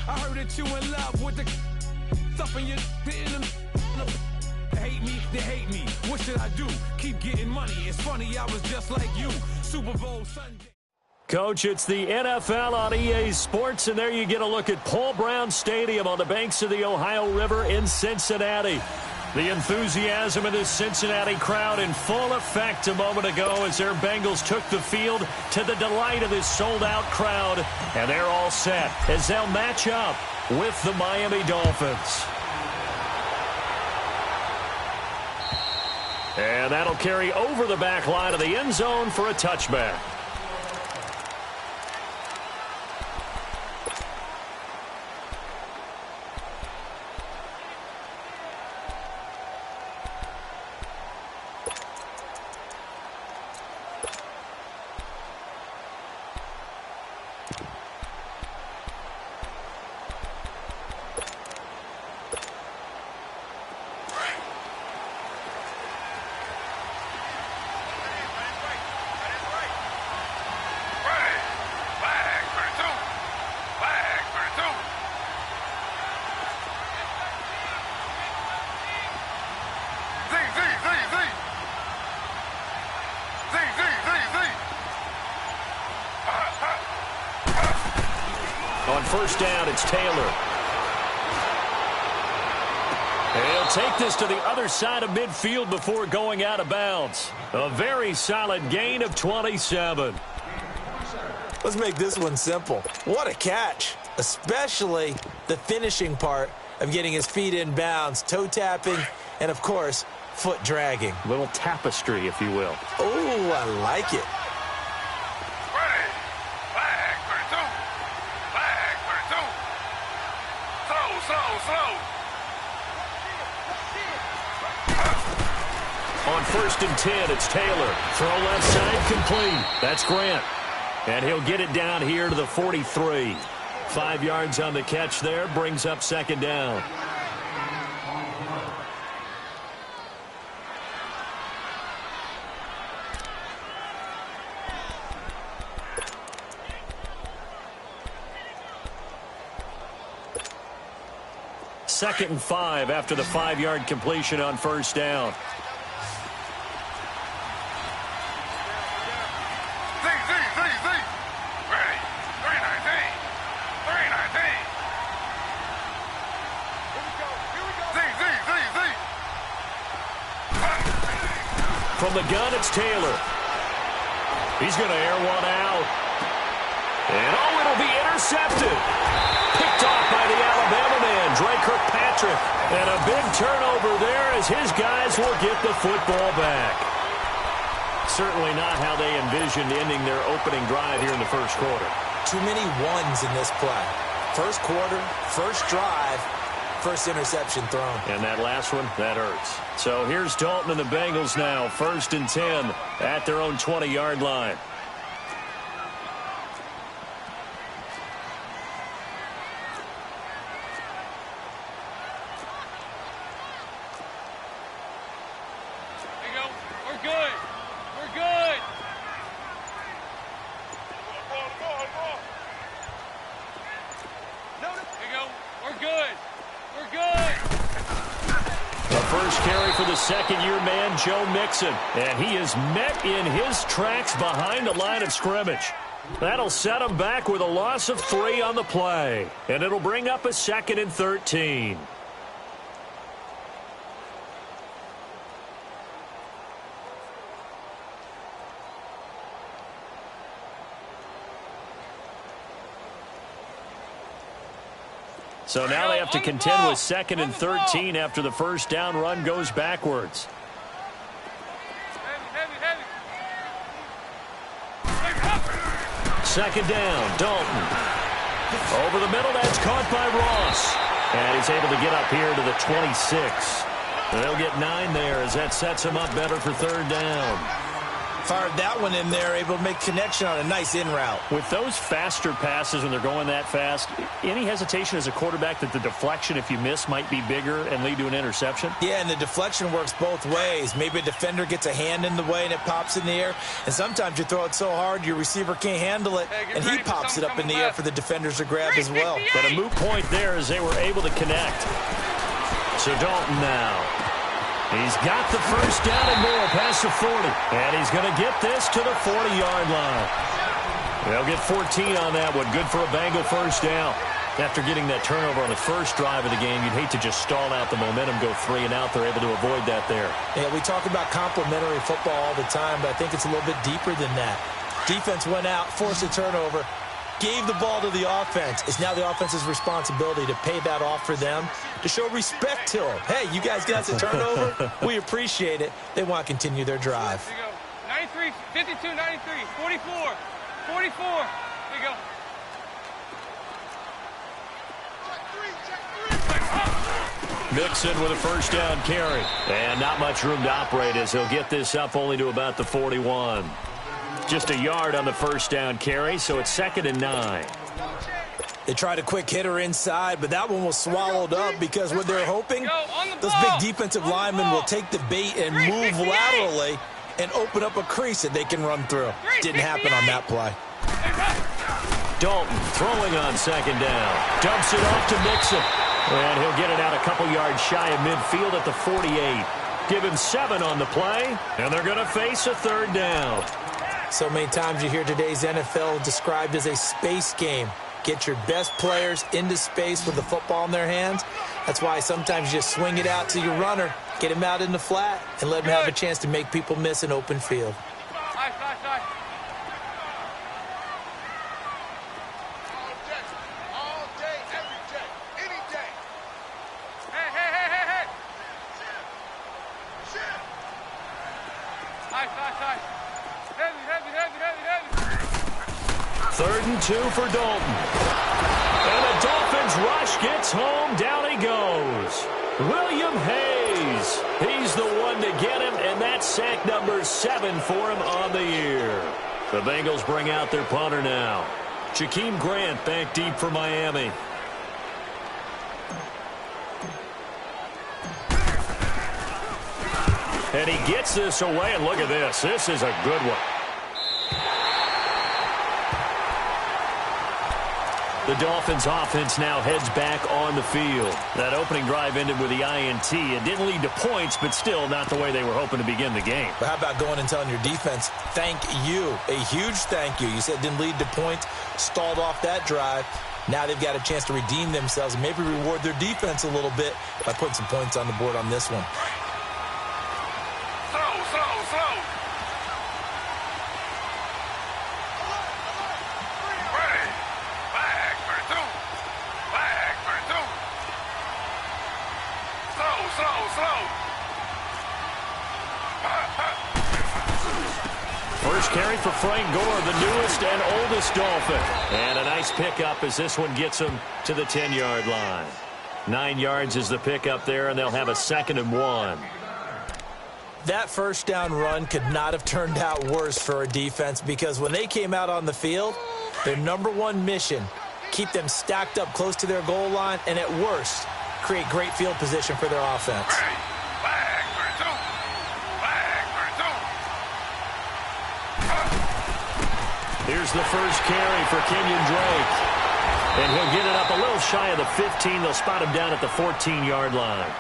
I heard that you in love with the stuff in your hate me, they hate me. What should I do? Keep getting money. It's funny, I was just like you. Super Bowl Sunday. Coach, it's the NFL on EA Sports, and there you get a look at Paul Brown Stadium on the banks of the Ohio River in Cincinnati. The enthusiasm of this Cincinnati crowd in full effect a moment ago as their Bengals took the field to the delight of this sold-out crowd. And they're all set as they'll match up with the Miami Dolphins. And that'll carry over the back line of the end zone for a touchback. On first down, it's Taylor. He'll take this to the other side of midfield before going out of bounds. A very solid gain of 27. Let's make this one simple. What a catch, especially the finishing part of getting his feet in bounds, toe tapping, and, of course, foot dragging. A little tapestry, if you will. Oh, I like it. On first and 10, it's Taylor. Throw left side complete. That's Grant. And he'll get it down here to the 43. 5 yards on the catch there, brings up second down. Second and 5 after the 5-yard completion on first down. From the gun, it's Taylor. He's going to air one out. And, it'll be intercepted. Picked off by the Alabama man, Dre Kirkpatrick. And a big turnover there as his guys will get the football back. Certainly not how they envisioned ending their opening drive here in the first quarter. Too many ones in this play. First quarter, first drive, first interception thrown. And that last one, that hurts. So here's Dalton and the Bengals now, first and 10 at their own 20-yard line. Second-year man, Joe Mixon. And he is met in his tracks behind the line of scrimmage. That'll set him back with a loss of 3 on the play. And it'll bring up a second and 13. So now they have to contend with second and 13 after the first down run goes backwards. Second down, Dalton. Over the middle, that's caught by Ross. And he's able to get up here to the 26. They'll get 9 there as that sets him up better for third down. Fired that one in there, able to make connection on a nice in route. With those faster passes when they're going that fast, any hesitation as a quarterback that the deflection, if you miss, might be bigger and lead to an interception? Yeah, and the deflection works both ways. Maybe a defender gets a hand in the way and it pops in the air. And sometimes you throw it so hard your receiver can't handle it, and he pops it up in the air for the defenders to grab as well. But a moot point there as they were able to connect. So Dalton now. He's got the first down and more past the 40. And he's going to get this to the 40-yard line. They'll get 14 on that one. Good for a Bengal first down. After getting that turnover on the first drive of the game, you'd hate to just stall out the momentum, go 3 and out. They're able to avoid that there. Yeah, we talk about complementary football all the time, but I think it's a little bit deeper than that. Defense went out, forced a turnover, gave the ball to the offense. It's now the offense's responsibility to pay that off for them, to show respect to them. Hey, you guys got the turnover. We appreciate it. They want to continue their drive. There you go. 93, 52, 93, 44, 44. There you go. Mixon with a first down carry. And not much room to operate as he'll get this up only to about the 41. Just a yard on the first down carry, so it's 2nd and 9. They tried a quick hitter inside, but that one was swallowed up because what they're hoping, those big defensive linemen will take the bait and move laterally and open up a crease that they can run through. Didn't happen on that play. Dalton throwing on 2nd down. Dumps it off to Mixon. And he'll get it out a couple yards shy of midfield at the 48. Give him 7 on the play, and they're going to face a 3rd down. So many times you hear today's NFL described as a space game. Get your best players into space with the football in their hands. That's why sometimes you just swing it out to your runner, get him out in the flat, and let him have a chance to make people miss an open field. Nice. All day, every day, any day. Hey. Nice. Heavy. 3rd and 2 for Dalton. And the Dolphins rush gets home. Down he goes. William Hayes. He's the one to get him, and that's sack number 7 for him on the year. The Bengals bring out their punter now. Jakeem Grant back deep for Miami. And he gets this away, and look at this. This is a good one. The Dolphins offense now heads back on the field. That opening drive ended with the INT. It didn't lead to points, but still not the way they were hoping to begin the game. But how about going and telling your defense, thank you, a huge thank you. You said it didn't lead to points, stalled off that drive. Now they've got a chance to redeem themselves and maybe reward their defense a little bit by putting some points on the board on this one. Slow. First carry for Frank Gore, the newest and oldest Dolphin. And a nice pickup as this one gets him to the 10-yard line. 9 yards is the pickup there, and they'll have a 2nd and 1. That first down run could not have turned out worse for a defense because when they came out on the field, their number one mission, keep them stacked up close to their goal line, and at worst, create great field position for their offense. Here's the first carry for Kenyon Drake. And he'll get it up a little shy of the 15. They'll spot him down at the 14-yard line.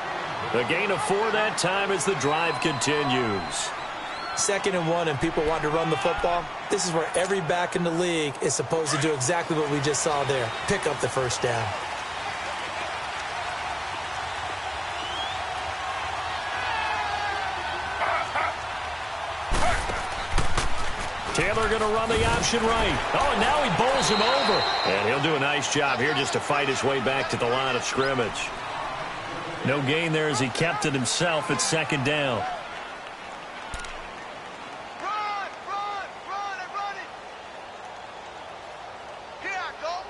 The gain of 4 that time as the drive continues. 2nd and 1 and people want to run the football. This is where every back in the league is supposed to do exactly what we just saw there. Pick up the first down. Taylor going to run the option right. Oh, and now he bowls him over. And he'll do a nice job here just to fight his way back to the line of scrimmage. No gain there as he kept it himself at 2nd down. Run it. Here I go.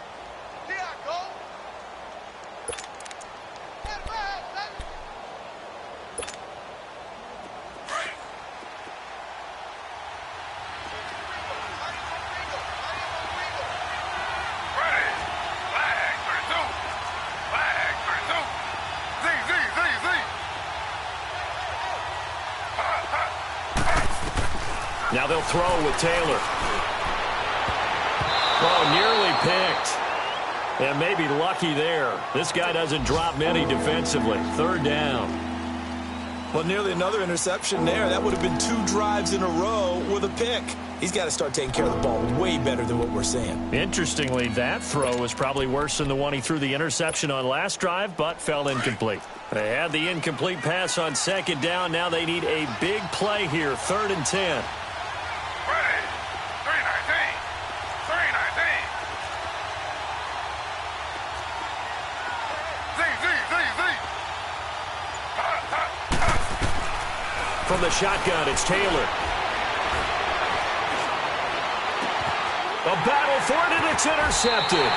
Now they'll throw with Taylor. Oh, nearly picked. And maybe lucky there. This guy doesn't drop many defensively. Third down. Well, nearly another interception there. That would have been 2 drives in a row with a pick. He's got to start taking care of the ball way better than what we're seeing. Interestingly, that throw was probably worse than the one he threw the interception on last drive, but fell incomplete. They had the incomplete pass on second down. Now they need a big play here, 3rd and 10. From the shotgun, it's Taylor. A battle for it, and it's intercepted.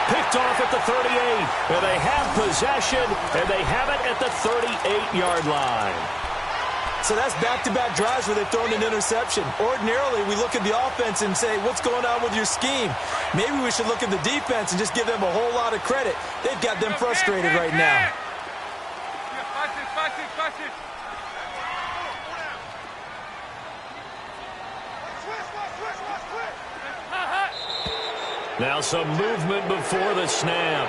Picked off at the 38. And they have possession, and they have it at the 38-yard line. So that's back-to-back drives where they've thrown an interception. Ordinarily, we look at the offense and say, what's going on with your scheme? Maybe we should look at the defense and just give them a whole lot of credit. They've got them frustrated right now. Now some movement before the snap.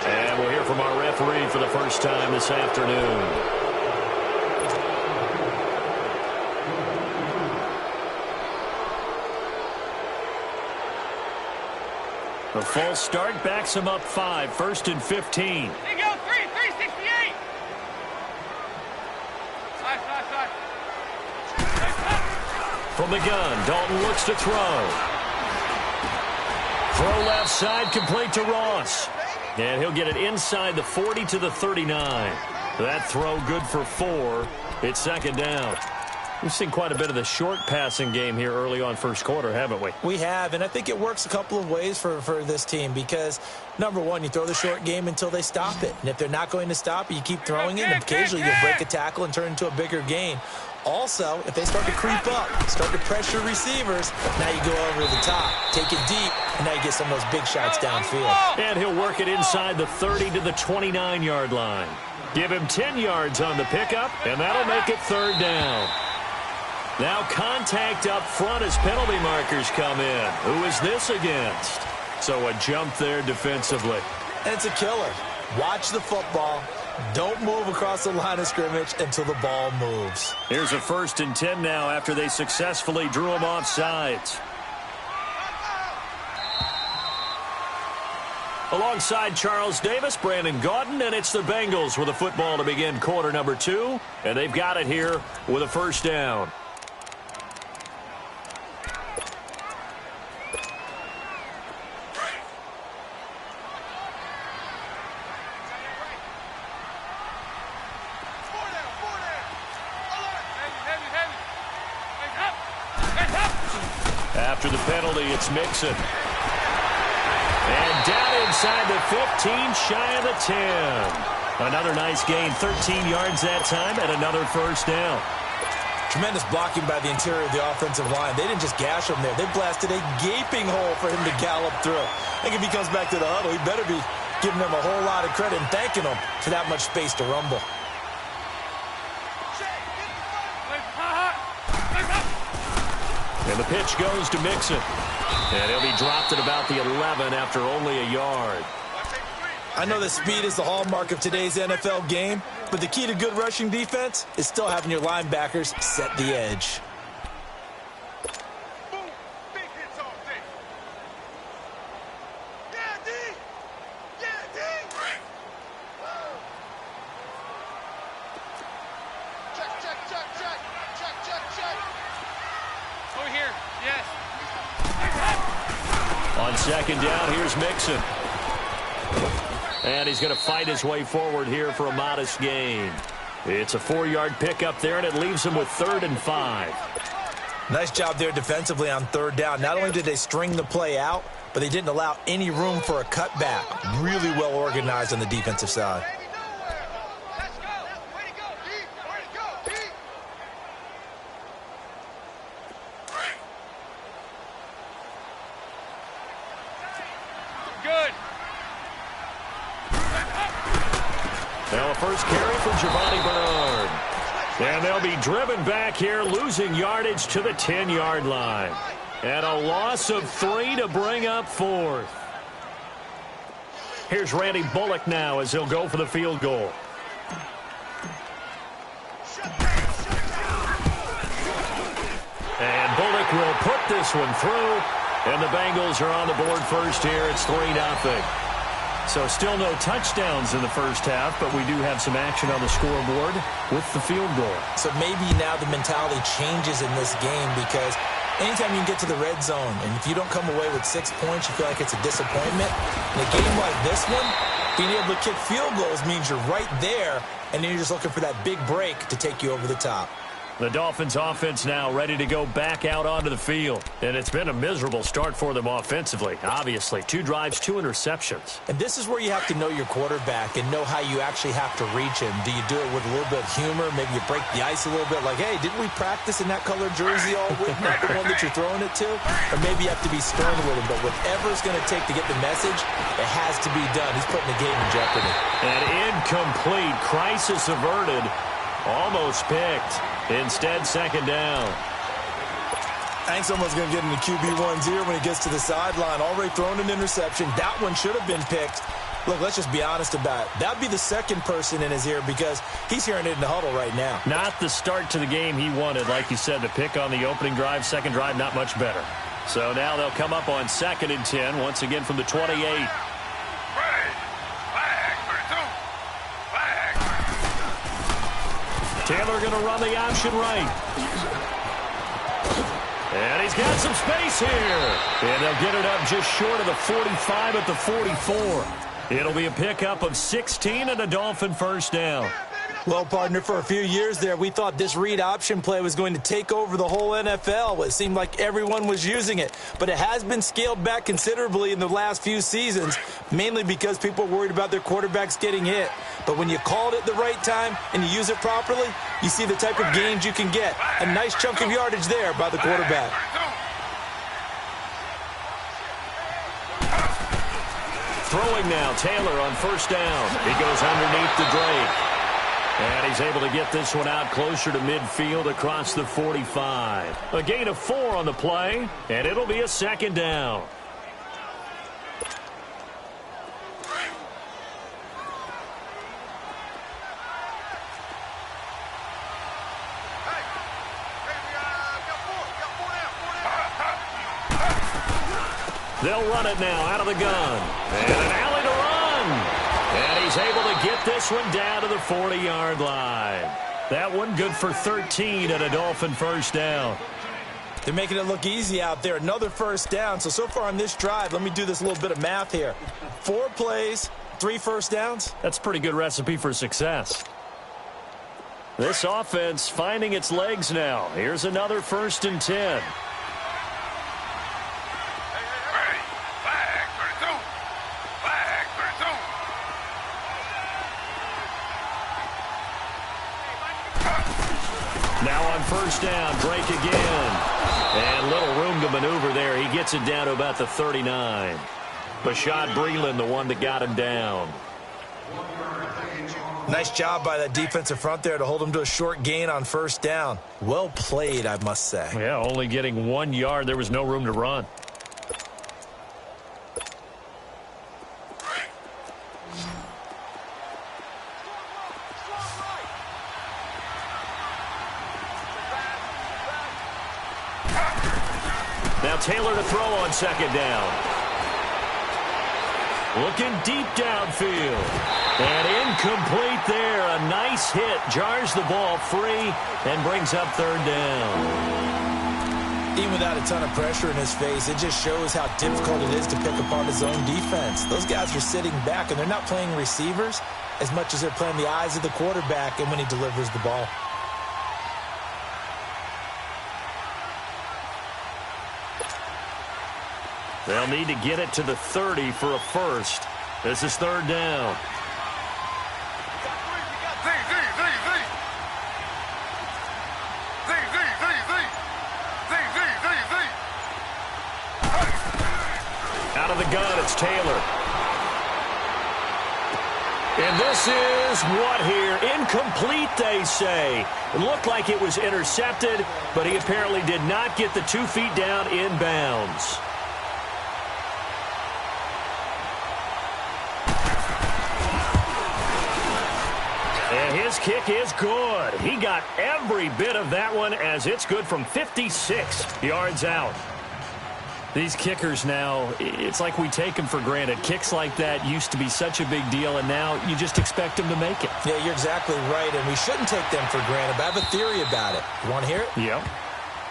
And we'll hear from our referee for the first time this afternoon. The false start backs him up 5, 1st and 15. There you go, 368. From the gun, Dalton looks to throw. Throw left side, complete to Ross. And he'll get it inside the 40 to the 39. That throw good for 4. It's 2nd down. We've seen quite a bit of the short passing game here early on first quarter, haven't we? We have, and I think it works a couple of ways for this team because, number one, you throw the short game until they stop it. And if they're not going to stop it, you keep throwing it, and occasionally you'll break a tackle and turn into a bigger gain. Also, if they start to creep up, start to pressure receivers, now you go over the top, take it deep, and now you get some of those big shots downfield. And he'll work it inside the 30 to the 29-yard line. Give him 10 yards on the pickup, and that'll make it 3rd down. Now contact up front as penalty markers come in. Who is this against? So a jump there defensively. And it's a killer. Watch the football. Don't move across the line of scrimmage until the ball moves. Here's a 1st and 10 now after they successfully drew him off sides. Alongside Charles Davis, Brandon Gaudin, and it's the Bengals with a football to begin quarter number 2. And they've got it here with a 1st down. After the penalty, it's Mixon. And down inside the 15, shy of the 10. Another nice gain, 13 yards that time, and another 1st down. Tremendous blocking by the interior of the offensive line. They didn't just gash him there. They blasted a gaping hole for him to gallop through. I think if he comes back to the huddle, he better be giving them a whole lot of credit and thanking them for that much space to rumble. And the pitch goes to Mixon. And he'll be dropped at about the 11 after only a yard. I know that speed is the hallmark of today's NFL game, but the key to good rushing defense is still having your linebackers set the edge. On 2nd down, here's Mixon. And he's going to fight his way forward here for a modest gain. It's a 4-yard pickup there, and it leaves him with 3rd and 5. Nice job there defensively on 3rd down. Not only did they string the play out, but they didn't allow any room for a cutback. Really well organized on the defensive side. Now a first carry for Giovani Bernard. And they'll be driven back here, losing yardage to the 10-yard line. And a loss of 3 to bring up 4th. Here's Randy Bullock now as he'll go for the field goal. And Bullock will put this one through. And the Bengals are on the board first here. It's 3-0. So still no touchdowns in the first half, but we do have some action on the scoreboard with the field goal. So maybe now the mentality changes in this game because anytime you can get to the red zone, and if you don't come away with 6 points, you feel like it's a disappointment. In a game like this one, being able to kick field goals means you're right there, and then you're just looking for that big break to take you over the top. The Dolphins offense now ready to go back out onto the field. And it's been a miserable start for them offensively. Obviously, 2 drives, 2 interceptions. And this is where you have to know your quarterback and know how you actually have to reach him. Do you do it with a little bit of humor? Maybe you break the ice a little bit like, hey, didn't we practice in that colored jersey all week? Not the one that you're throwing it to? Or maybe you have to be stern with him. But whatever it's going to take to get the message, it has to be done. He's putting the game in jeopardy. An incomplete, crisis averted. Almost picked. Instead, second down. I think someone's going to get in the QB1's ear when he gets to the sideline. Already thrown an interception. That one should have been picked. Look, let's just be honest about it. That would be the second person in his ear because he's hearing it in the huddle right now. Not the start to the game he wanted, like you said, the pick on the opening drive. Second drive, not much better. So now they'll come up on 2nd and 10, once again from the 28. Taylor going to run the option right. And he's got some space here. And they'll get it up just short of the 45 at the 44. It'll be a pickup of 16 and a Dolphin first down. Well, partner, for a few years there, we thought this read option play was going to take over the whole NFL. It seemed like everyone was using it. But it has been scaled back considerably in the last few seasons, mainly because people are worried about their quarterbacks getting hit. But when you call it at the right time and you use it properly, you see the type of gains you can get. A nice chunk of yardage there by the quarterback. Throwing now, Taylor on first down. He goes underneath the Drake. And he's able to get this one out closer to midfield across the 45. A gain of 4 on the play, and it'll be a second down. They'll run it now out of the gun. And an alley to run. And he's able to get this one down to the 40-yard line. That one good for 13 and a Dolphin first down. They're making it look easy out there. Another first down. So far on this drive, let me do this little bit of math here. 4 plays, 3 first downs. That's a pretty good recipe for success. This offense finding its legs now. Here's another 1st and 10. Now on first down, Drake again. And little room to maneuver there. He gets it down to about the 39. Bashaud Breeland, the one that got him down. Nice job by that defensive front there to hold him to a short gain on first down. Well played, I must say. Yeah, only getting 1 yard. There was no room to run. Now Taylor to throw on second down. Looking deep downfield. And incomplete there. A nice hit. Jars the ball free and brings up third down. Even without a ton of pressure in his face, it just shows how difficult it is to pick apart his own defense. Those guys are sitting back, and they're not playing receivers as much as they're playing the eyes of the quarterback and when he delivers the ball. They'll need to get it to the 30 for a first. This is third down. Out of the gun, it's Taylor. And this is what here? Incomplete, they say. It looked like it was intercepted, but he apparently did not get the 2 feet down in bounds. And his kick is good. He got every bit of that one as it's good from 56 yards out. These kickers now, it's like we take them for granted. Kicks like that used to be such a big deal, and now you just expect them to make it. Yeah, you're exactly right, and we shouldn't take them for granted, but I have a theory about it. You want to hear it? Yeah.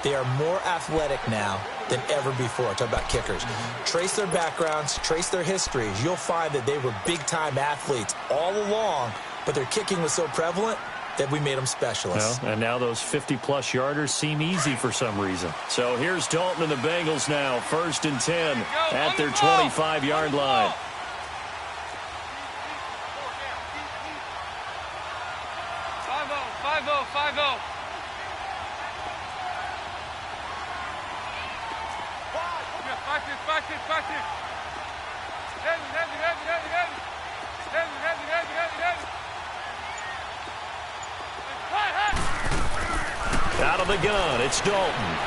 They are more athletic now than ever before. Talk about kickers. Trace their backgrounds, trace their histories. You'll find that they were big-time athletes all along, but their kicking was so prevalent that we made them specialists. Well, and now those 50-plus yarders seem easy for some reason. So here's Dalton and the Bengals now, 1st and 10 at their 25-yard line. Out of the gun, it's Dalton.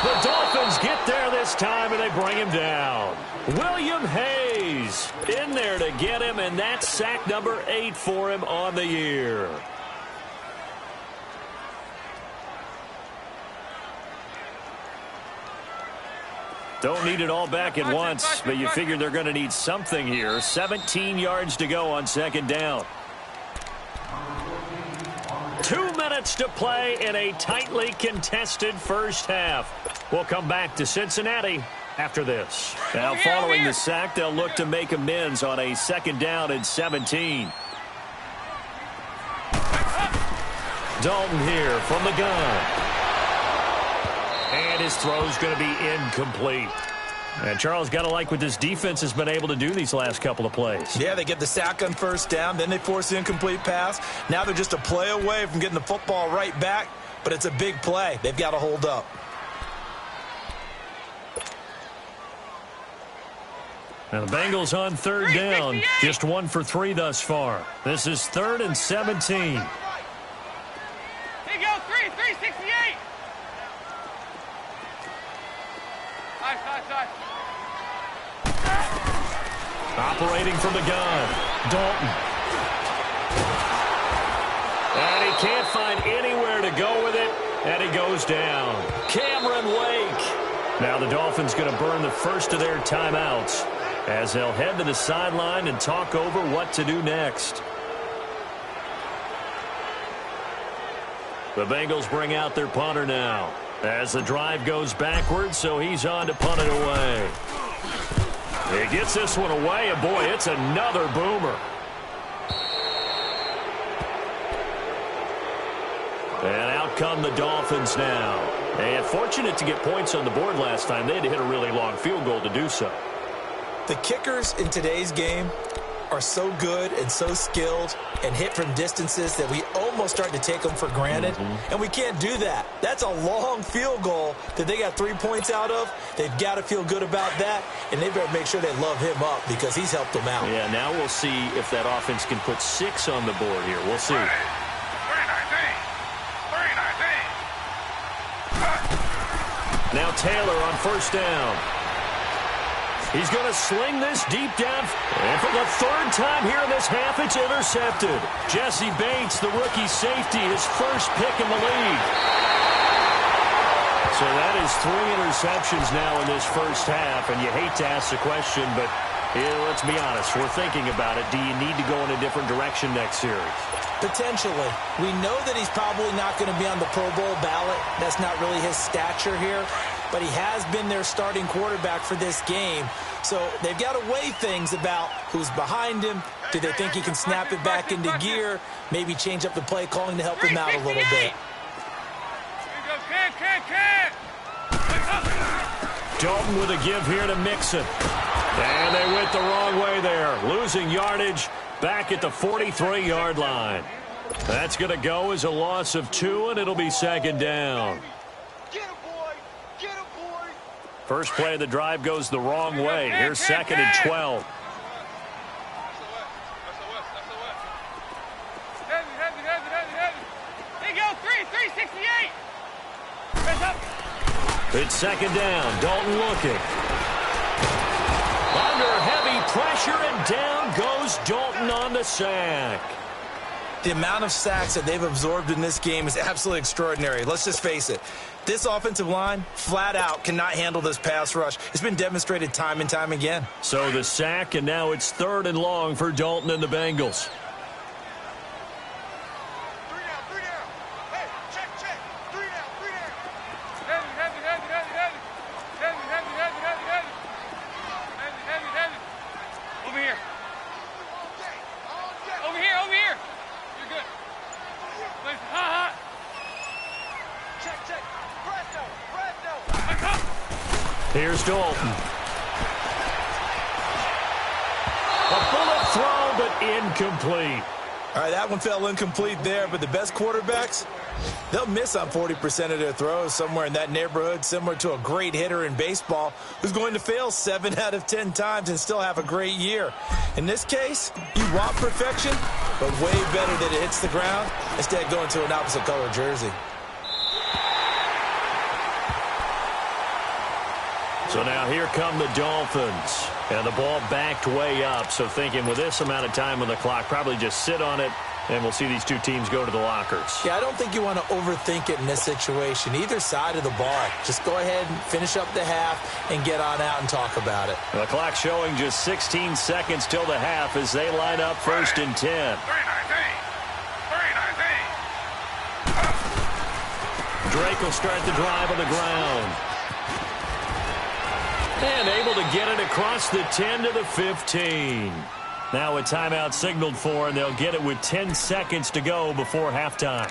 The Dolphins get there this time, and they bring him down. William Hayes in there to get him, and that's sack number 8 for him on the year. Don't need it all back at once, but you figure they're going to need something here. 17 yards to go on 2nd down. 2 minutes to play in a tightly contested first half. We'll come back to Cincinnati after this. Now, following the sack, they'll look to make amends on a 2nd down and 17. Dalton here from the gun. And his throw's going to be incomplete. And Charles, got to like what this defense has been able to do these last couple of plays. Yeah, they get the sack on 1st down, then they force the incomplete pass. Now they're just a play away from getting the football right back, but it's a big play. They've got to hold up. Now the Bengals on 3rd down, just 1 for 3 thus far. This is 3rd and 17. Here you go, 368. Nice. Operating from the gun, Dalton. And he can't find anywhere to go with it, and he goes down. Cameron Wake. Now the Dolphins going to burn the first of their timeouts as they'll head to the sideline and talk over what to do next. The Bengals bring out their punter now as the drive goes backwards, so he's on to punt it away. He gets this one away, and boy, it's another boomer. And out come the Dolphins now. And fortunate to get points on the board last time. They had to hit a really long field goal to do so. The kickers in today's game are so good and so skilled and hit from distances that we almost start to take them for granted. And we can't do that. That's a long field goal that they got 3 points out of. They've got to feel good about that, and they better make sure they love him up because he's helped them out. Yeah, now we'll see if that offense can put 6 on the board here. We'll see. 319. Now Taylor on 1st down. He's going to sling this deep down. And for the 3rd time here in this half, it's intercepted. Jesse Bates, the rookie safety, his first pick in the league. So that is 3 interceptions now in this first half. And you hate to ask the question, but let's be honest. We're thinking about it. Do you need to go in a different direction next series? Potentially. We know that he's probably not going to be on the Pro Bowl ballot. That's not really his stature here. But he has been their starting quarterback for this game. So they've got to weigh things about who's behind him. Do they think he can snap it back into gear? Maybe change up the play calling to help him out a little bit. Dalton with a give here to Mixon. And they went the wrong way there. Losing yardage back at the 43-yard line. That's going to go as a loss of 2, and it'll be 2nd down. First play of the drive goes the wrong way. Here's 2nd and 12. It's second down. Dalton looking. Under heavy pressure, and down goes Dalton on the sack. The amount of sacks that they've absorbed in this game is absolutely extraordinary. Let's just face it. This offensive line, flat out, cannot handle this pass rush. It's been demonstrated time and time again. So the sack, and now it's 3rd and long for Dalton and the Bengals. 3 down, 3 down. Hey, check. 3 down, 3 down. Heavy. Over here. All day. Over here. You're good. Wait, ha. Check. Presto. Here's Dalton. A bullet throw, but incomplete. All right, that one fell incomplete there, but the best quarterbacks, they'll miss on 40% of their throws, somewhere in that neighborhood, similar to a great hitter in baseball who's going to fail 7 out of 10 times and still have a great year. In this case, you want perfection, but way better that it hits the ground instead of going to an opposite color jersey. So now here come the Dolphins. And the ball backed way up. So thinking with this amount of time on the clock, probably just sit on it, and we'll see these two teams go to the lockers. Yeah, I don't think you want to overthink it in this situation. Either side of the ball. Just go ahead and finish up the half and get on out and talk about it. The clock showing just 16 seconds till the half as they line up 1st and 10. 3-19. Drake will start the drive on the ground. And able to get it across the 10 to the 15. Now a timeout signaled for, and they'll get it with 10 seconds to go before halftime.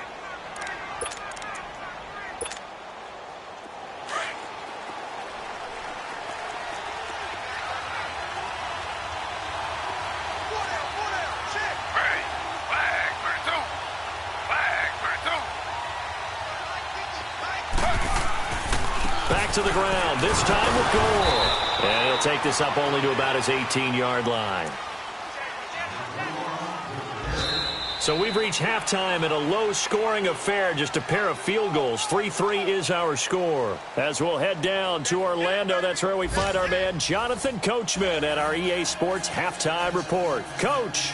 Back to the ground, this time with Gore. And he'll take this up only to about his 18-yard line. So we've reached halftime in a low-scoring affair, just a pair of field goals. 3-3 is our score. As we'll head down to Orlando, that's where we find our man Jonathan Coachman at our EA Sports Halftime Report. Coach.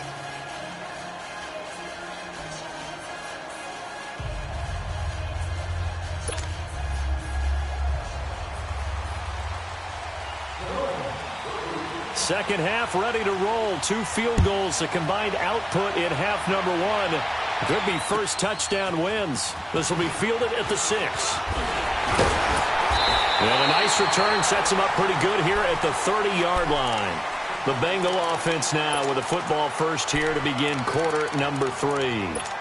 Second half ready to roll. 2 field goals, the combined output in half number 1. Could be first touchdown wins. This will be fielded at the 6. And a nice return sets him up pretty good here at the 30-yard line. The Bengal offense now with a football first here to begin quarter number 3.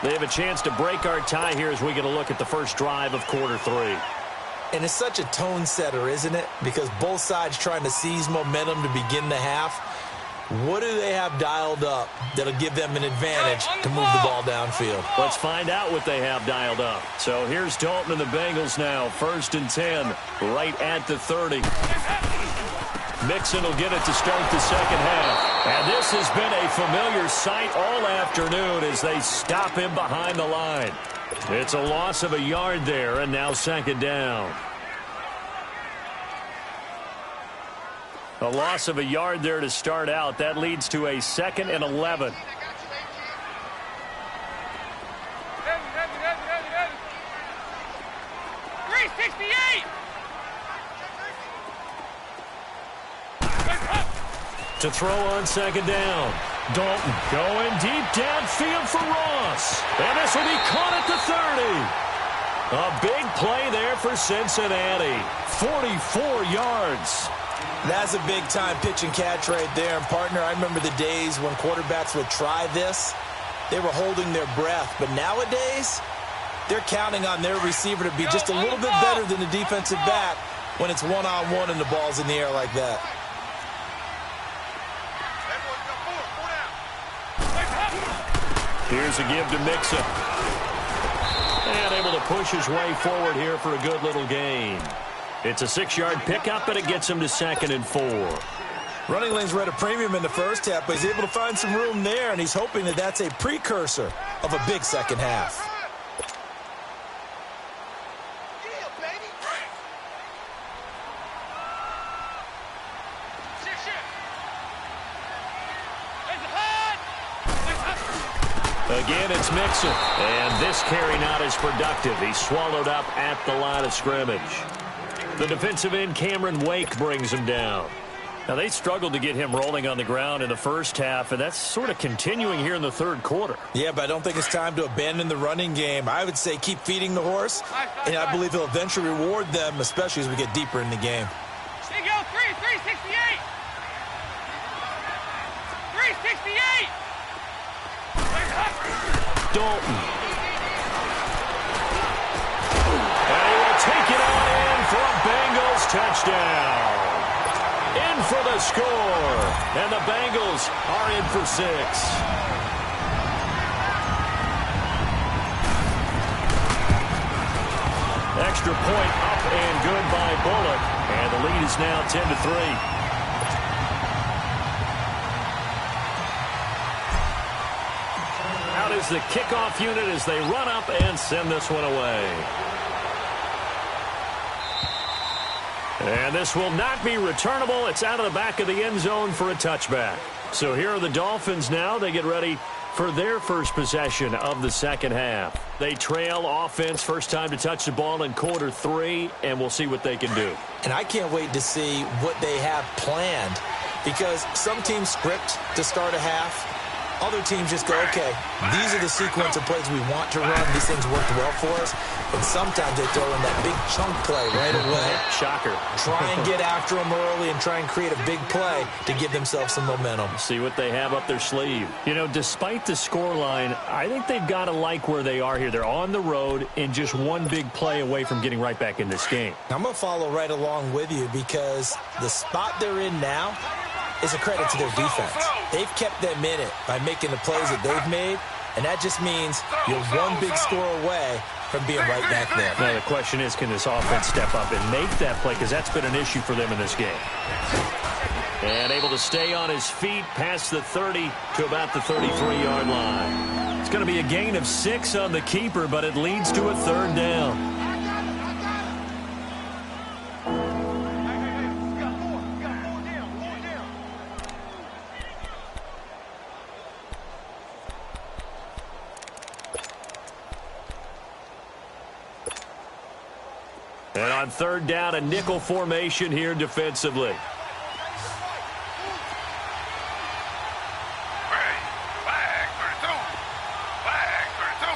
They have a chance to break our tie here as we get a look at the first drive of quarter 3. And it's such a tone setter, isn't it? Because both sides trying to seize momentum to begin the half. What do they have dialed up that'll give them an advantage to move the ball downfield? Let's find out what they have dialed up. So here's Dalton and the Bengals now. 1st and 10, right at the 30. Mixon will get it to start the second half. And this has been a familiar sight all afternoon as they stop him behind the line. It's a loss of a yard there, and now second down. A loss of a yard there to start out. That leads to a 2nd and 11. Heavy. 368. To throw on second down. Dalton going deep downfield for Ross. And this will be caught at the 30. A big play there for Cincinnati. 44 yards. That's a big-time pitch and catch right there. And, partner, I remember the days when quarterbacks would try this. They were holding their breath. But nowadays, they're counting on their receiver to be just a little bit better than the defensive back when it's one-on-one and the ball's in the air like that. Here's a give to Mixon. And able to push his way forward here for a good little gain. It's a 6-yard pickup, and it gets him to 2nd and 4. Running lanes were at a premium in the first half, but he's able to find some room there, and he's hoping that that's a precursor of a big second half. Again, it's Mixon. And this carry not as productive. He's swallowed up at the line of scrimmage. The defensive end, Cameron Wake, brings him down. Now, they struggled to get him rolling on the ground in the first half, and that's sort of continuing here in the third quarter. Yeah, but I don't think it's time to abandon the running game. I would say keep feeding the horse, and I believe he'll eventually reward them, especially as we get deeper in the game. There you go, 368. 368. Dalton. And he will take it on in for a Bengals touchdown. In for the score. And the Bengals are in for 6. Extra point up and good by Bullock. And the lead is now 10-3. Out is the kickoff unit as they run up and send this one away. And this will not be returnable. It's out of the back of the end zone for a touchback. So here are the Dolphins now. They get ready for their first possession of the second half. They trail offense, first time to touch the ball in quarter 3, and we'll see what they can do. And I can't wait to see what they have planned, because some teams script to start a half. Other teams just go, okay, these are the sequence of plays we want to run. These things worked well for us. And sometimes they throw in that big chunk play right away. Shocker. Try and get after them early and try and create a big play to give themselves some momentum. See what they have up their sleeve. You know, despite the scoreline, I think they've got to like where they are here. They're on the road and just one big play away from getting right back in this game. I'm going to follow right along with you, because the spot they're in now is a credit to their defense. They've kept them in it by making the plays that they've made, and that just means you're one big score away from being right back there. Now, the question is, can this offense step up and make that play, because that's been an issue for them in this game. And able to stay on his feet past the 30 to about the 33-yard line. It's going to be a gain of 6 on the keeper, but it leads to a third down. And on third down, a nickel formation here defensively. Flag 32. Flag 32.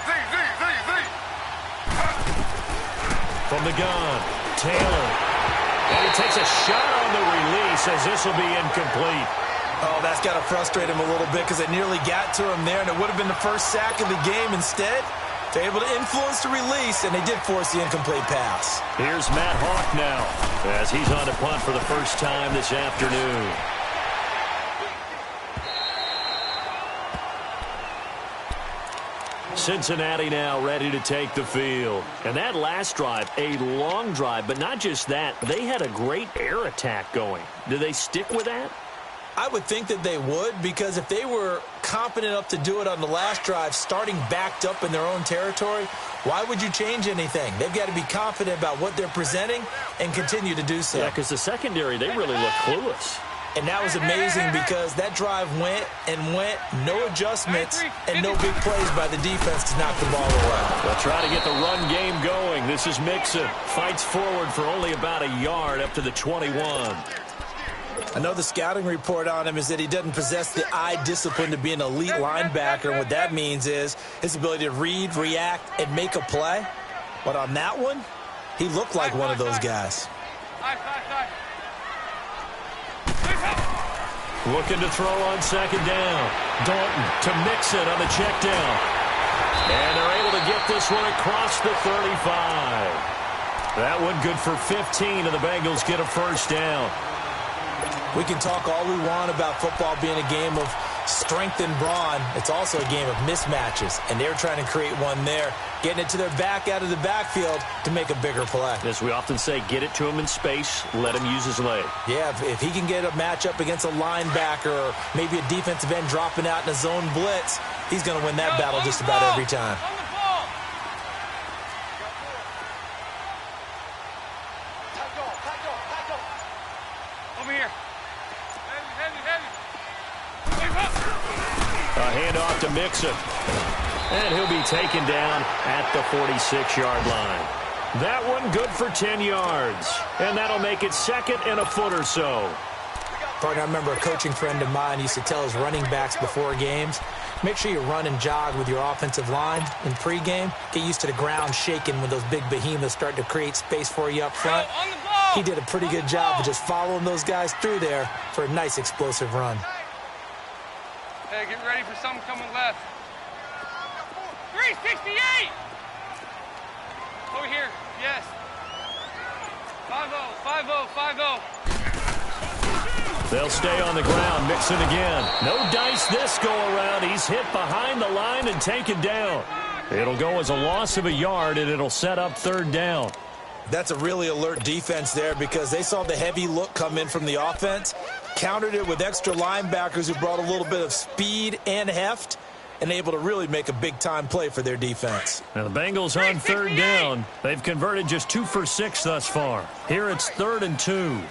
Z. From the gun, Taylor. And he takes a shot on the release as this will be incomplete. Oh, that's got to frustrate him a little bit, because it nearly got to him there, and it would have been the first sack of the game. Instead, they're able to influence the release, and they did force the incomplete pass. Here's Matt Hawk now as he's on to punt for the first time this afternoon. Cincinnati now ready to take the field. And that last drive, a long drive, but not just that. They had a great air attack going. Do they stick with that? I would think that they would, because if they were confident enough to do it on the last drive, starting backed up in their own territory, why would you change anything? They've got to be confident about what they're presenting and continue to do so. Yeah, because the secondary, they really look clueless. And that was amazing, because that drive went, no adjustments, and no big plays by the defense to knock the ball away. They'll try to get the run game going. This is Mixon. Fights forward for only about a yard up to the 21. I know the scouting report on him is that he doesn't possess the eye discipline to be an elite linebacker. And what that means is his ability to read, react, and make a play. But on that one, he looked like one of those guys. Looking to throw on second down. Dalton to Mixon on the check down. And they're able to get this one across the 35. That one good for 15, and the Bengals get a first down. We can talk all we want about football being a game of strength and brawn. It's also a game of mismatches, and they're trying to create one there, getting it to their back out of the backfield to make a bigger play. As we often say, get it to him in space, let him use his leg. Yeah, if he can get a matchup against a linebacker or maybe a defensive end dropping out in a zone blitz, he's going to win that battle just about every time. Over here. Heavy, heavy. Move up. A handoff to Mixon. And he'll be taken down at the 46-yard line. That one good for 10 yards. And that'll make it second and a foot or so. Partner, I remember a coaching friend of mine used to tell his running backs before games, make sure you run and jog with your offensive line in pregame. Get used to the ground shaking when those big behemoths start to create space for you up front. On the ball. He did a pretty good job of just following those guys through there for a nice explosive run. Hey, get ready for something coming left. 368! Over here, yes. 5-0, 5-0, 5-0. They'll stay on the ground. Mixon again. No dice this go-around. He's hit behind the line and taken down. It'll go as a loss of a yard, and it'll set up third down. That's a really alert defense there because they saw the heavy look come in from the offense, countered it with extra linebackers who brought a little bit of speed and heft, and able to really make a big-time play for their defense. Now the Bengals on third down. They've converted just 2 for 6 thus far. Here it's 3rd and 2. 368!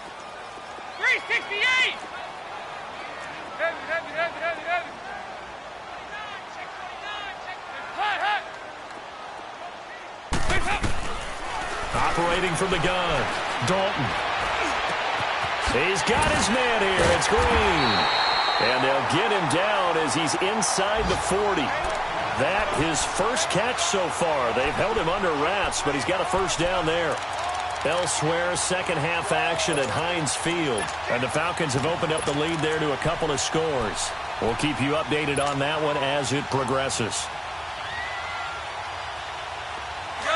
Heavy, heavy, heavy, heavy, heavy. Operating from the gun, Dalton. He's got his man here. It's Green. And they'll get him down as he's inside the 40. That his first catch so far. They've held him under wraps, but he's got a first down there. Elsewhere, second half action at Heinz Field. And the Falcons have opened up the lead there to a couple of scores. We'll keep you updated on that one as it progresses.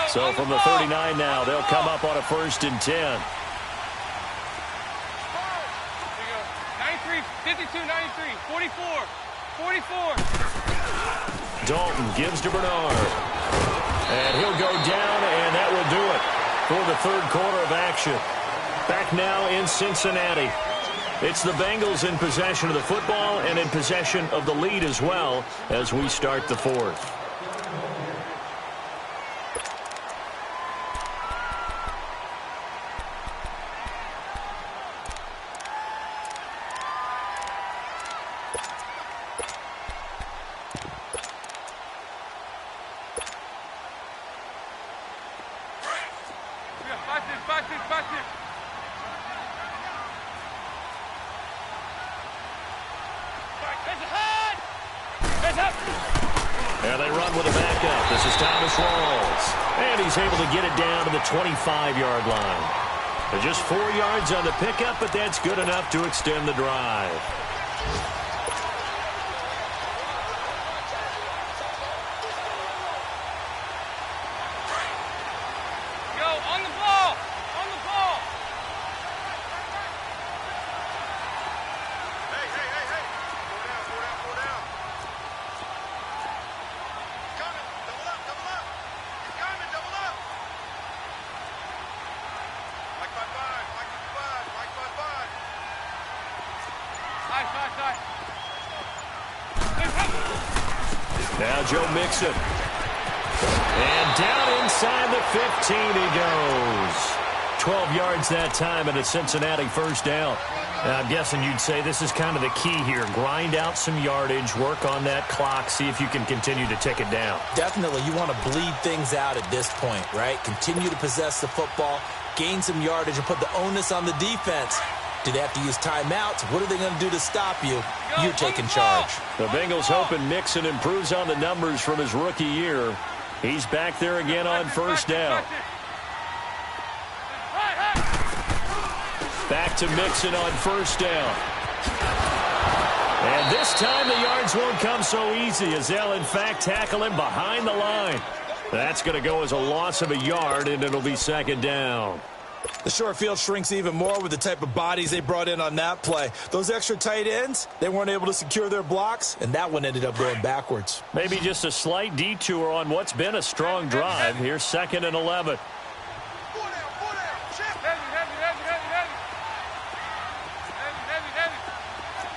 So from the 39 now, they'll come up on a 1st and 10. 93, 52, 93, 44, 44. Dalton gives to Bernard. And he'll go down, and that will do it for the third quarter of action. Back now in Cincinnati. It's the Bengals in possession of the football and in possession of the lead as well as we start the fourth. And they run with a backup. This is Thomas Rawls. And he's able to get it down to the 25-yard line. They're just 4 yards on the pickup, but that's good enough to extend the drive. Go, on the ball! On the ball! Hey, hey, hey, hey. Go down, go down, go down. Coming, double up, double up. He's coming, double up. Mike 5-5, Mike 5-5, Mike 5-5. Side. Now Joe Mixon. And down inside the 15 he goes. 12 yards that time and a Cincinnati first down. Now, I'm guessing you'd say this is kind of the key here. Grind out some yardage, work on that clock, see if you can continue to tick it down. Definitely, you want to bleed things out at this point, right? Continue to possess the football, gain some yardage, and put the onus on the defense. Do they have to use timeouts? What are they going to do to stop you? You're taking charge. The Bengals hoping Mixon improves on the numbers from his rookie year. He's back there again on first down. Back to Mixon on first down. And this time the yards won't come so easy as they'll in fact tackle him behind the line. That's going to go as a loss of a yard, and it'll be second down. The short field shrinks even more with the type of bodies they brought in on that play. Those extra tight ends, they weren't able to secure their blocks, and that one ended up going backwards. Maybe just a slight detour on what's been a strong drive. Here's 2nd and 11. Four down, chip. Heavy.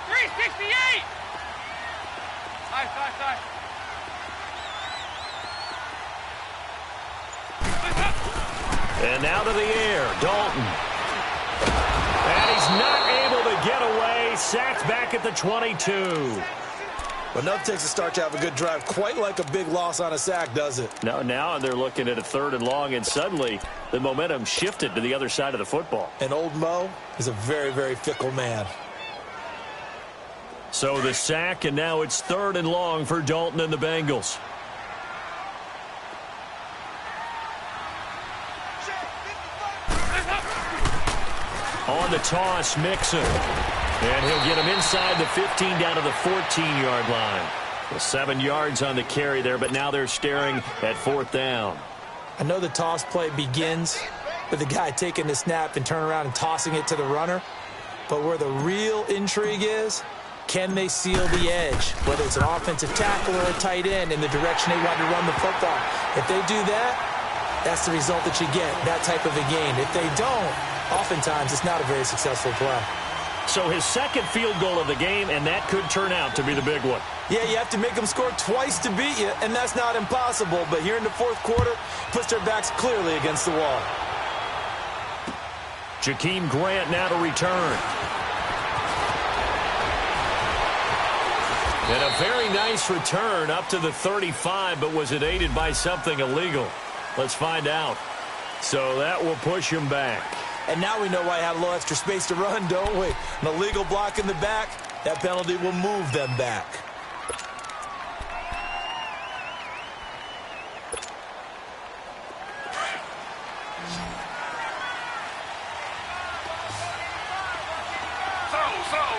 368! Side. And now to the air, Dalton. And he's not he's sacked back at the 22. But nothing takes a start to have a good drive. Quite like a big loss on a sack, does it? No, now they're looking at a 3rd and long, and suddenly the momentum shifted to the other side of the football. And old Mo is a very, very fickle man. So the sack, and now it's 3rd and long for Dalton and the Bengals. On the toss, Mixon. And he'll get him inside the 15 down to the 14-yard line. Well, 7 yards on the carry there, but now they're staring at 4th down. I know the toss play begins with the guy taking the snap and turning around and tossing it to the runner. But where the real intrigue is, can they seal the edge? Whether it's an offensive tackle or a tight end in the direction they want to run the football. If they do that, that's the result that you get, that type of a gain. If they don't, oftentimes it's not a very successful play. So his 2nd field goal of the game, and that could turn out to be the big one. Yeah, you have to make them score twice to beat you, and that's not impossible. But here in the 4th quarter, puts their backs clearly against the wall. Jakeem Grant now to return. And a very nice return up to the 35, but was it aided by something illegal? Let's find out. So that will push him back. And now we know why I had a little extra space to run, don't we? An illegal block in the back, that penalty will move them back.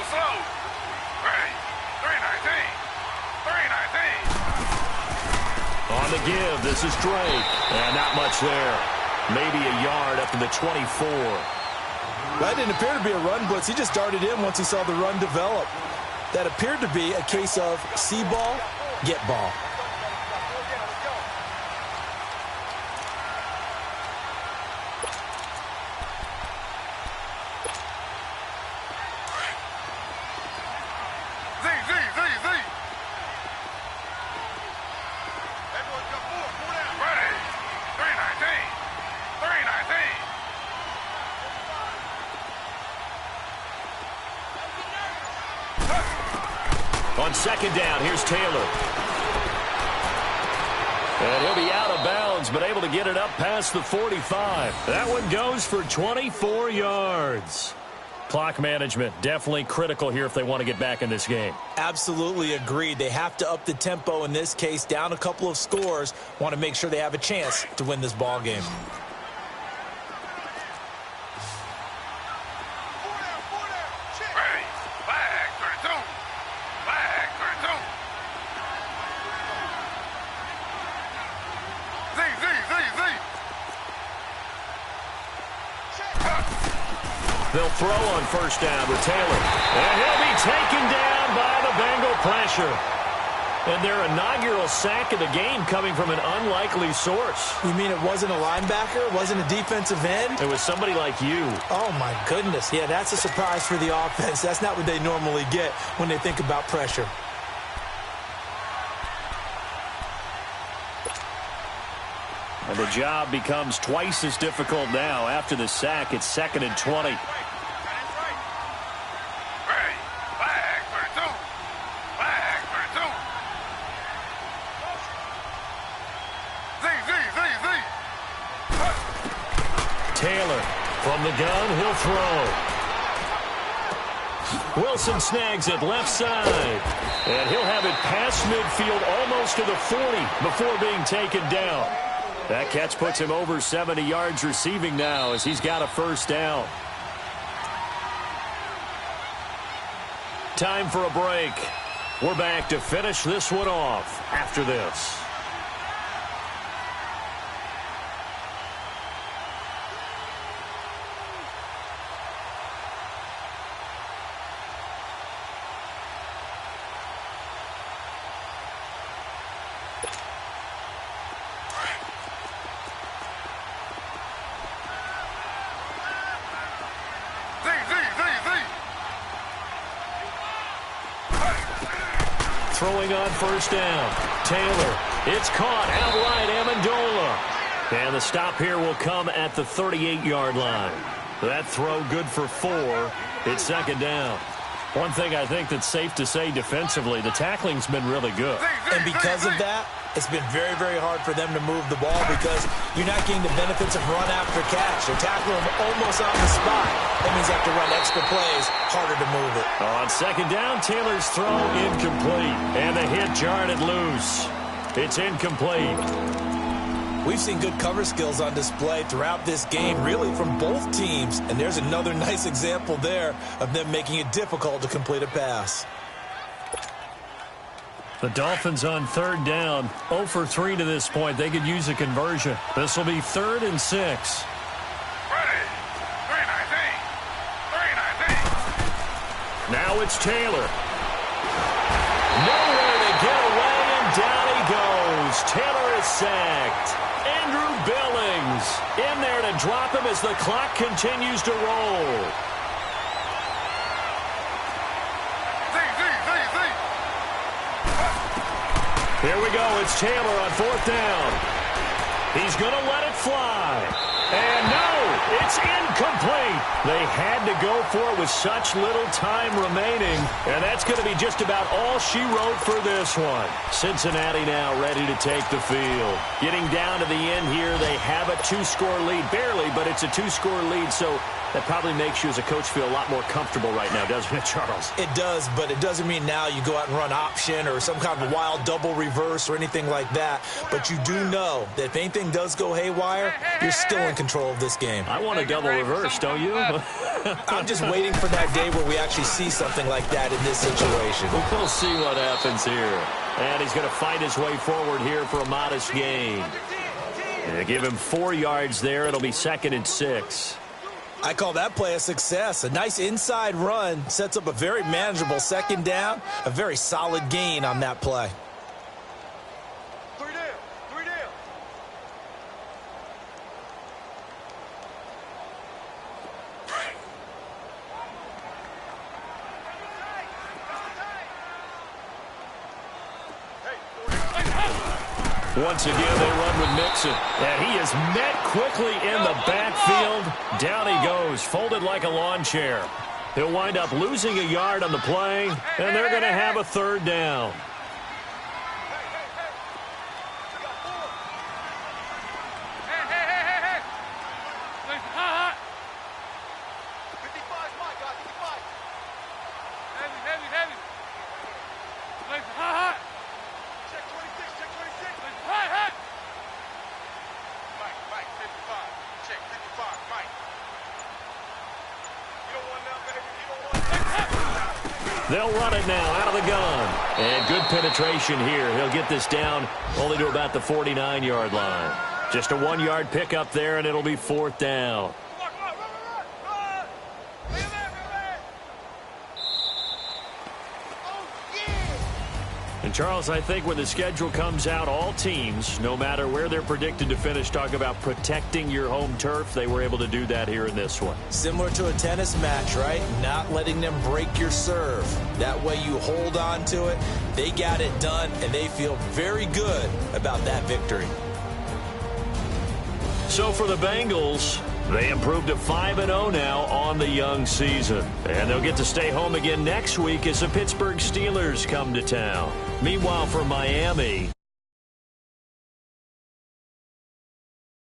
Slow. Ready. 319. 319. On the give, this is Drake. And not much there. Maybe a yard up to the 24. That didn't appear to be a run blitz. He just darted in once he saw the run develop. That appeared to be a case of see ball, get ball. On 2nd down, here's Taylor. And he'll be out of bounds, but able to get it up past the 45. That one goes for 24 yards. Clock management, definitely critical here if they want to get back in this game. Absolutely agreed. They have to up the tempo in this case, down a couple of scores. Want to make sure they have a chance to win this ball game. They'll throw on 1st down with Taylor. And he'll be taken down by the Bengal pressure. And their inaugural sack of the game coming from an unlikely source. You mean it wasn't a linebacker? It wasn't a defensive end? It was somebody like you. Oh, my goodness. Yeah, that's a surprise for the offense. That's not what they normally get when they think about pressure. And the job becomes twice as difficult now. After the sack, it's 2nd and 20. Taylor from the gun, he'll throw. Wilson snags it left side. And he'll have it past midfield almost to the 40 before being taken down. That catch puts him over 70 yards receiving now as he's got a 1st down. Time for a break. We're back to finish this one off after this. Throwing on 1st down. Taylor. It's caught outright. Amendola. And the stop here will come at the 38-yard line. That throw good for 4. It's 2nd down. One thing I think that's safe to say defensively, the tackling's been really good. And because of that, it's been very, very hard for them to move the ball because you're not getting the benefits of run after catch. They're tackling them almost on the spot. That means you have to run extra plays, harder to move it. On second down, Taylor's throw incomplete. And the hit jarred it loose. It's incomplete. We've seen good cover skills on display throughout this game, really from both teams. And there's another nice example there of them making it difficult to complete a pass. The Dolphins on third down, 0 for 3 to this point. They could use a conversion. This will be 3rd and 6. Ready. 319. 319. Now it's Taylor. Nowhere to get away, and down he goes. Taylor is sacked. Andrew Billings in there to drop him as the clock continues to roll. Here we go. It's Taylor on 4th down. He's going to let it fly. And no, it's incomplete. They had to go for it with such little time remaining. And that's going to be just about all she wrote for this one. Cincinnati now ready to take the field. Getting down to the end here, they have a 2-score lead. Barely, but it's a 2-score lead, so that probably makes you as a coach feel a lot more comfortable right now, doesn't it, Charles? It does, but it doesn't mean now you go out and run option or some kind of wild double reverse or anything like that. But you do know that if anything does go haywire, you're still in control of this game. I want a double reverse, don't you? I'm just waiting for that day where we actually see something like that in this situation. We'll see what happens here. And he's going to fight his way forward here for a modest gain. And give him 4 yards there. It'll be 2nd and 6. I call that play a success. A nice inside run sets up a very manageable 2nd down. A very solid gain on that play. 3 down. 3 down. Once again, they run with Mixon. And he is met quickly in the backfield. Down he goes, folded like a lawn chair. He'll wind up losing a yard on the play, and they're going to have a 3rd down. Hey. Hot. 55 is my guy. 55. Heavy. Hot. Check 26. Check 26. Hot. Mike, 55. Check 55. Mike. You don't want that, baby. You don't want that. They'll run it now out of the gun. And good penetration here. He'll get this down only to about the 49-yard line. Just a 1-yard pickup there, and it'll be 4th down. Run. Oh, yeah. And, Charles, I think when the schedule comes out, all teams, no matter where they're predicted to finish, talk about protecting your home turf. They were able to do that here in this one. Similar to a tennis match, right? Not letting them break your serve. That way you hold on to it. They got it done, and they feel very good about that victory. So for the Bengals, they improved to 5-0 now on the young season. And they'll get to stay home again next week as the Pittsburgh Steelers come to town. Meanwhile, for Miami,